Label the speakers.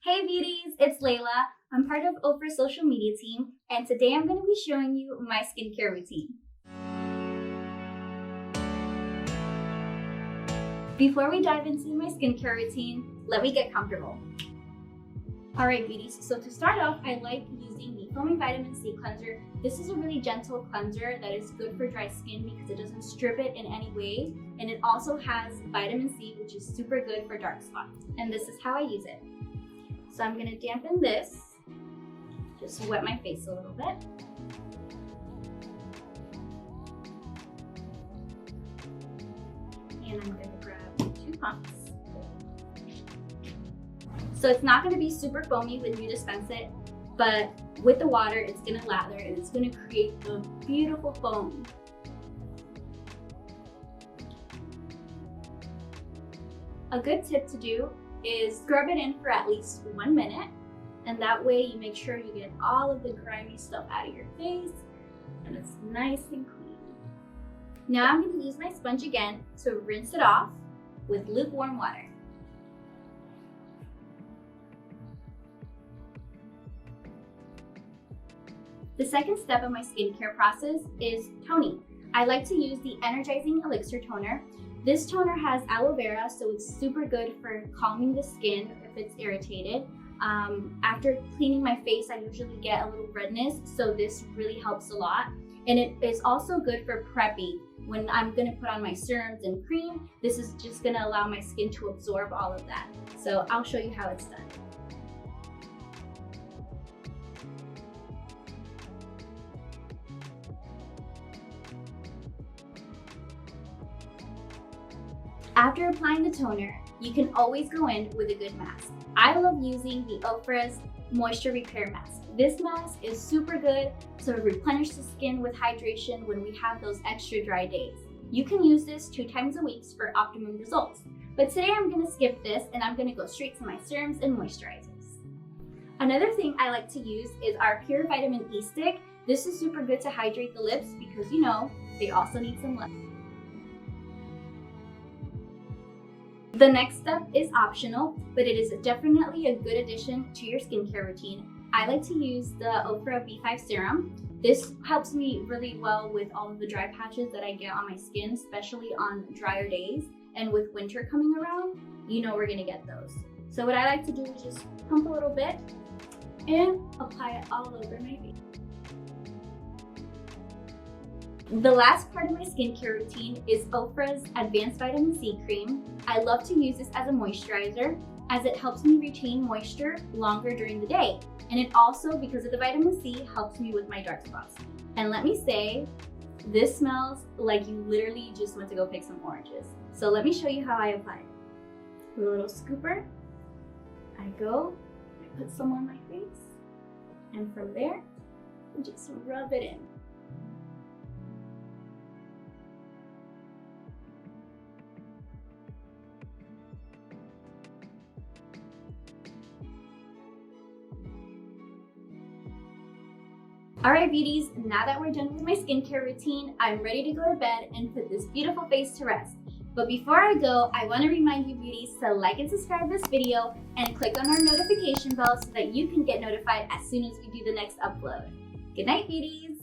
Speaker 1: Hey beauties, it's Leila. I'm part of OFRA social media team, and today I'm going to be showing you my skincare routine. Before we dive into my skincare routine, let me get comfortable. Alright beauties, so to start off, I like using the Foaming Vitamin C Cleanser. This is a really gentle cleanser that is good for dry skin because it doesn't strip it in any way, and it also has vitamin C, which is super good for dark spots. And this is how I use it. So I'm going to dampen this, just wet my face a little bit. And I'm going to grab 2 pumps. So it's not going to be super foamy when you dispense it, but with the water it's going to lather and it's going to create a beautiful foam. A good tip to do is scrub it in for at least 1 minute, and that way you make sure you get all of the grimy stuff out of your face and it's nice and clean. Now I'm going to use my sponge again to rinse it off with lukewarm water. The second step of my skincare process is toning. I like to use the Energizing Elixir toner. This toner has aloe vera, so it's super good for calming the skin if it's irritated. After cleaning my face, I usually get a little redness, so this really helps a lot. And it is also good for preppy. When I'm gonna put on my serums and cream, this is just gonna allow my skin to absorb all of that. So I'll show you how it's done. After applying the toner, you can always go in with a good mask. I love using the OFRA's Moisture Repair Mask. This mask is super good to replenish the skin with hydration when we have those extra dry days. You can use this 2 times a week for optimum results. But today I'm going to skip this and I'm going to go straight to my serums and moisturizers. Another thing I like to use is our Pure Vitamin E Stick. This is super good to hydrate the lips because you know, they also need some love. The next step is optional, but it is definitely a good addition to your skincare routine. I like to use the OFRA B5 serum. This helps me really well with all of the dry patches that I get on my skin, especially on drier days. And with winter coming around, you know we're gonna get those. So what I like to do is just pump a little bit and apply it all over my face. The last part of my skincare routine is OFRA's Advanced Vitamin C Cream. I love to use this as a moisturizer as it helps me retain moisture longer during the day. And it also, because of the vitamin C, helps me with my dark spots. And let me say, this smells like you literally just went to go pick some oranges. So let me show you how I apply it. With a little scooper, I put some on my face, and from there, I just rub it in. Alright beauties, now that we're done with my skincare routine, I'm ready to go to bed and put this beautiful face to rest. But before I go, I want to remind you beauties to like and subscribe this video and click on our notification bell so that you can get notified as soon as we do the next upload. Good night beauties!